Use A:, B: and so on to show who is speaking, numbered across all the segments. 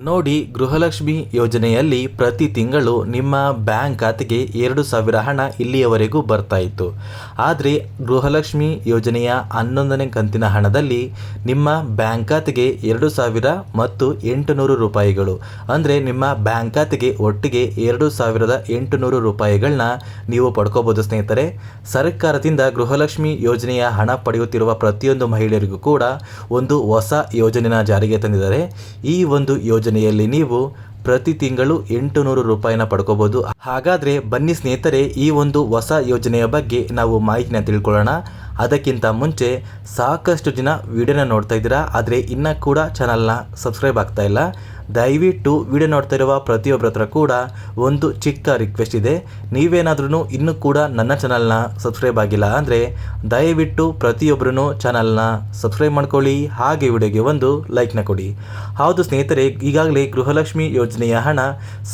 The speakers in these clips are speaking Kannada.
A: ನೋಡಿ, ಗೃಹಲಕ್ಷ್ಮಿ ಯೋಜನೆಯಲ್ಲಿ ಪ್ರತಿ ತಿಂಗಳು ನಿಮ್ಮ ಬ್ಯಾಂಕ್ ಖಾತೆಗೆ 2,000 ಹಣ ಇಲ್ಲಿಯವರೆಗೂ ಬರ್ತಾ ಇತ್ತು. ಆದರೆ ಗೃಹಲಕ್ಷ್ಮಿ ಯೋಜನೆಯ 11ನೇ ಕಂತಿನ ಹಣದಲ್ಲಿ ನಿಮ್ಮ ಬ್ಯಾಂಕ್ ಖಾತೆಗೆ 2,000 ಮತ್ತು 800 ರೂಪಾಯಿಗಳು, ಅಂದರೆ ನಿಮ್ಮ ಬ್ಯಾಂಕ್ ಖಾತೆಗೆ ಒಟ್ಟಿಗೆ 2,800 ರೂಪಾಯಿಗಳನ್ನ ನೀವು ಪಡ್ಕೋಬಹುದು ಸ್ನೇಹಿತರೆ. ಸರ್ಕಾರದಿಂದ ಗೃಹಲಕ್ಷ್ಮಿ ಯೋಜನೆಯ ಹಣ ಪಡೆಯುತ್ತಿರುವ ಪ್ರತಿಯೊಂದು ಮಹಿಳೆಯರಿಗೂ ಕೂಡ ಒಂದು ಹೊಸ ಯೋಜನೆನ ಜಾರಿಗೆ ತಂದಿದ್ದಾರೆ. ಈ ಒಂದು ಯೋಜನೆಯಲ್ಲಿ ನೀವು ಪ್ರತಿ ತಿಂಗಳು 800 ರೂಪಾಯಿನ ಪಡ್ಕೋಬಹುದು. ಹಾಗಾದರೆ ಬನ್ನಿ ಸ್ನೇಹಿತರೆ, ಈ ಒಂದು ಹೊಸ ಯೋಜನೆಯ ಬಗ್ಗೆ ನಾವು ಮಾಹಿತಿನ ತಿಳ್ಕೊಳ್ಳೋಣ. ಅದಕ್ಕಿಂತ ಮುಂಚೆ ಸಾಕಷ್ಟು ಜನ ವಿಡಿಯೋನ ನೋಡ್ತಾ ಇದ್ದೀರಾ, ಆದರೆ ಇನ್ನೂ ಕೂಡ ಚಾನಲ್ನ ಸಬ್ಸ್ಕ್ರೈಬ್ ಆಗ್ತಾ ಇಲ್ಲ. ದಯವಿಟ್ಟು ವಿಡಿಯೋ ನೋಡ್ತಾ ಇರುವ ಪ್ರತಿಯೊಬ್ಬರ ಹತ್ರ ಕೂಡ ಒಂದು ಚಿಕ್ಕ ರಿಕ್ವೆಸ್ಟ್ ಇದೆ. ನೀವೇನಾದ್ರೂ ಇನ್ನೂ ಕೂಡ ನನ್ನ ಚಾನಲ್ನ ಸಬ್ಸ್ಕ್ರೈಬ್ ಆಗಿಲ್ಲ ಅಂದರೆ ದಯವಿಟ್ಟು ಪ್ರತಿಯೊಬ್ಬರೂ ಚಾನಲ್ನ ಸಬ್ಸ್ಕ್ರೈಬ್ ಮಾಡ್ಕೊಳ್ಳಿ, ಹಾಗೆ ವಿಡಿಯೋಗೆ ಒಂದು ಲೈಕ್ನ ಕೊಡಿ. ಹೌದು ಸ್ನೇಹಿತರೆ, ಈಗಾಗಲೇ ಗೃಹಲಕ್ಷ್ಮಿ ಯೋಜನೆಯ ಹಣ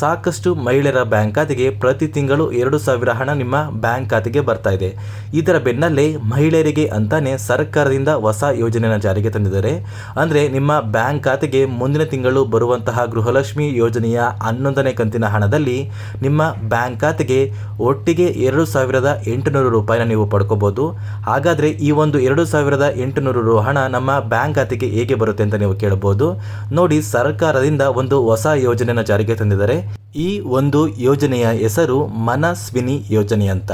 A: ಸಾಕಷ್ಟು ಮಹಿಳೆಯರ ಬ್ಯಾಂಕ್ ಖಾತೆಗೆ ಪ್ರತಿ ತಿಂಗಳು 2,000 ಹಣ ನಿಮ್ಮ ಬ್ಯಾಂಕ್ ಖಾತೆಗೆ ಬರ್ತಾ ಇದೆ. ಇದರ ಬೆನ್ನಲ್ಲೇ ಮಹಿಳೆಯರಿಗೆ ಅಂತಾನೆ ಸರ್ಕಾರದಿಂದ ಹೊಸ ಯೋಜನೆಯನ್ನು ಜಾರಿಗೆ ತಂದಿದ್ದಾರೆ. ಅಂದರೆ ನಿಮ್ಮ ಬ್ಯಾಂಕ್ ಖಾತೆಗೆ ಮುಂದಿನ ತಿಂಗಳು ಬರುವಂತಹ ಗೃಹಲಕ್ಷ್ಮಿ ಯೋಜನೆಯ 11ನೇ ಕಂತಿನ ಹಣದಲ್ಲಿ ನಿಮ್ಮ ಬ್ಯಾಂಕ್ ಖಾತೆಗೆ ಒಟ್ಟಿಗೆ 2,800 ರೂಪಾಯಿನ ನೀವು ಪಡ್ಕೋಬಹುದು. ಹಾಗಾದರೆ ಈ ಒಂದು 2,800 ಹಣ ನಮ್ಮ ಬ್ಯಾಂಕ್ ಖಾತೆಗೆ ಹೇಗೆ ಬರುತ್ತೆ ಅಂತ ನೀವು ಕೇಳಬಹುದು. ನೋಡಿ, ಸರ್ಕಾರದಿಂದ ಒಂದು ಹೊಸ ಯೋಜನೆಯನ್ನು ಜಾರಿಗೆ ತಂದಿದ್ದಾರೆ. ಈ ಒಂದು ಯೋಜನೆಯ ಹೆಸರು ಮನಸ್ವಿನಿ ಯೋಜನೆ ಅಂತ.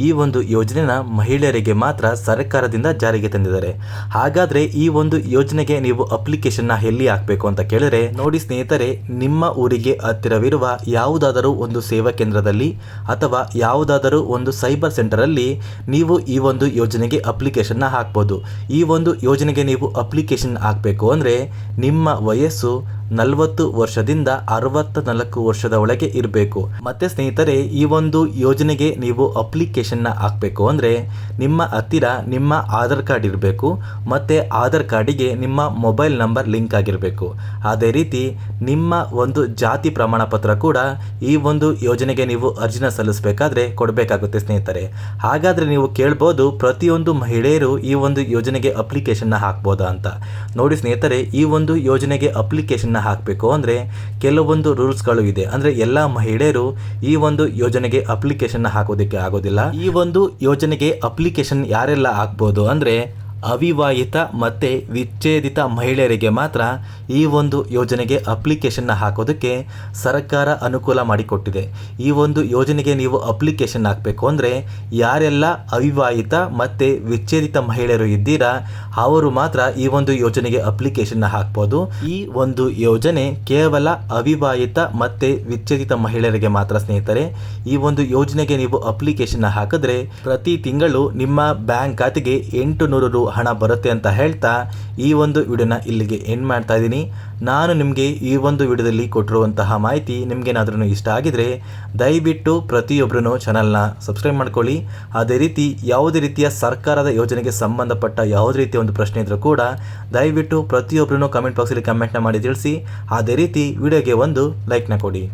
A: ಈ ಒಂದು ಯೋಜನೆನ ಮಹಿಳೆಯರಿಗೆ ಮಾತ್ರ ಸರ್ಕಾರದಿಂದ ಜಾರಿಗೆ ತಂದಿದ್ದಾರೆ. ಹಾಗಾದರೆ ಈ ಒಂದು ಯೋಜನೆಗೆ ನೀವು ಅಪ್ಲಿಕೇಶನ್ನ ಎಲ್ಲಿ ಹಾಕಬೇಕು ಅಂತ ಕೇಳಿದ್ರೆ, ನೋಡಿ ಸ್ನೇಹಿತರೆ, ನಿಮ್ಮ ಊರಿಗೆ ಹತ್ತಿರವಿರುವ ಯಾವುದಾದರೂ ಒಂದು ಸೇವಾ ಕೇಂದ್ರದಲ್ಲಿ ಅಥವಾ ಯಾವುದಾದರೂ ಒಂದು ಸೈಬರ್ ಸೆಂಟರಲ್ಲಿ ನೀವು ಈ ಒಂದು ಯೋಜನೆಗೆ ಅಪ್ಲಿಕೇಶನ್ನ ಹಾಕ್ಬೋದು. ಈ ಒಂದು ಯೋಜನೆಗೆ ನೀವು ಅಪ್ಲಿಕೇಶನ್ ಹಾಕಬೇಕು ಅಂದರೆ ನಿಮ್ಮ ವಯಸ್ಸು 40 ವರ್ಷದಿಂದ 64 ವರ್ಷದ ಒಳಗೆ ಇರಬೇಕು. ಮತ್ತೆ ಸ್ನೇಹಿತರೆ, ಈ ಒಂದು ಯೋಜನೆಗೆ ನೀವು ಅಪ್ಲಿಕೇಶನ್ನ ಹಾಕಬೇಕು ಅಂದರೆ ನಿಮ್ಮ ಹತ್ತಿರ ನಿಮ್ಮ ಆಧಾರ್ ಕಾರ್ಡ್ ಇರಬೇಕು, ಮತ್ತು ಆಧಾರ್ ಕಾರ್ಡಿಗೆ ನಿಮ್ಮ ಮೊಬೈಲ್ ನಂಬರ್ ಲಿಂಕ್ ಆಗಿರಬೇಕು. ಅದೇ ರೀತಿ ನಿಮ್ಮ ಒಂದು ಜಾತಿ ಪ್ರಮಾಣ ಪತ್ರ ಕೂಡ ಈ ಒಂದು ಯೋಜನೆಗೆ ನೀವು ಅರ್ಜಿನ ಸಲ್ಲಿಸಬೇಕಾದ್ರೆ ಕೊಡಬೇಕಾಗುತ್ತೆ ಸ್ನೇಹಿತರೆ. ಹಾಗಾದರೆ ನೀವು ಕೇಳ್ಬೋದು, ಪ್ರತಿಯೊಂದು ಮಹಿಳೆಯರು ಈ ಒಂದು ಯೋಜನೆಗೆ ಅಪ್ಲಿಕೇಶನ್ನ ಹಾಕ್ಬೋದಾ ಅಂತ. ನೋಡಿ ಸ್ನೇಹಿತರೆ, ಈ ಒಂದು ಯೋಜನೆಗೆ ಅಪ್ಲಿಕೇಶನ್ನ ಹಾಕಬೇಕು ಅಂದರೆ ಕೆಲವೊಂದು ರೂಲ್ಸ್ಗಳು ಇದೆ. ಅಂದರೆ ಎಲ್ಲ ಮಹಿಳೆಯರು ಈ ಒಂದು ಯೋಜನೆಗೆ ಅಪ್ಲಿಕೇಶನ್ ಹಾಕೋದಕ್ಕೆ ಆಗೋದಿಲ್ಲ. ಈ ಒಂದು ಯೋಜನೆಗೆ ಅಪ್ಲಿಕೇಶನ್ ಯಾರೆಲ್ಲ ಹಾಕ್ಬೋದು ಅಂದರೆ ಅವಿವಾಹಿತ ಮತ್ತು ವಿಚ್ಛೇದಿತ ಮಹಿಳೆಯರಿಗೆ ಮಾತ್ರ ಈ ಒಂದು ಯೋಜನೆಗೆ ಅಪ್ಲಿಕೇಶನ್ನ ಹಾಕೋದಕ್ಕೆ ಸರ್ಕಾರ ಅನುಕೂಲ ಮಾಡಿಕೊಟ್ಟಿದೆ. ಈ ಒಂದು ಯೋಜನೆಗೆ ನೀವು ಅಪ್ಲಿಕೇಶನ್ ಹಾಕಬೇಕು ಅಂದರೆ ಯಾರೆಲ್ಲ ಅವಿವಾಹಿತ ಮತ್ತು ವಿಚ್ಛೇದಿತ ಮಹಿಳೆಯರು ಇದ್ದೀರಾ ಅವರು ಮಾತ್ರ ಈ ಒಂದು ಯೋಜನೆಗೆ ಅಪ್ಲಿಕೇಶನ್ನ ಹಾಕ್ಬೋದು. ಈ ಒಂದು ಯೋಜನೆ ಕೇವಲ ಅವಿವಾಹಿತ ಮತ್ತು ವಿಚ್ಛೇದಿತ ಮಹಿಳೆಯರಿಗೆ ಮಾತ್ರ ಸ್ನೇಹಿತರೆ. ಈ ಒಂದು ಯೋಜನೆಗೆ ನೀವು ಅಪ್ಲಿಕೇಶನ್ನ ಹಾಕಿದ್ರೆ ಪ್ರತಿ ತಿಂಗಳು ನಿಮ್ಮ ಬ್ಯಾಂಕ್ ಖಾತೆಗೆ 800 ರು ಹಣ ಬರುತ್ತೆ ಅಂತ ಹೇಳ್ತಾ ಈ ಒಂದು ವಿಡಿಯೋನ ಇಲ್ಲಿಗೆ ಎಂಡ್ ಮಾಡ್ತಾ ಇದ್ದೀನಿ. ನಾನು ನಿಮಗೆ ಈ ಒಂದು ವಿಡಿಯೋದಲ್ಲಿ ಕೊಟ್ಟಿರುವಂತಹ ಮಾಹಿತಿ ನಿಮಗೇನಾದ್ರೂ ಇಷ್ಟ ಆಗಿದ್ರೆ ದಯವಿಟ್ಟು ಪ್ರತಿಯೊಬ್ಬರೂ ಚಾನಲ್ನ ಸಬ್ಸ್ಕ್ರೈಬ್ ಮಾಡ್ಕೊಳ್ಳಿ. ಅದೇ ರೀತಿ ಯಾವುದೇ ರೀತಿಯ ಸರ್ಕಾರದ ಯೋಜನೆಗೆ ಸಂಬಂಧಪಟ್ಟ ಯಾವುದೇ ರೀತಿಯ ಒಂದು ಪ್ರಶ್ನೆ ಇದ್ರೂ ಕೂಡ ದಯವಿಟ್ಟು ಪ್ರತಿಯೊಬ್ಬರೂ ಕಮೆಂಟ್ ಬಾಕ್ಸಲ್ಲಿ ಕಮೆಂಟ್ನ ಮಾಡಿ ತಿಳಿಸಿ. ಅದೇ ರೀತಿ ವಿಡಿಯೋಗೆ ಒಂದು ಲೈಕ್ನ ಕೊಡಿ.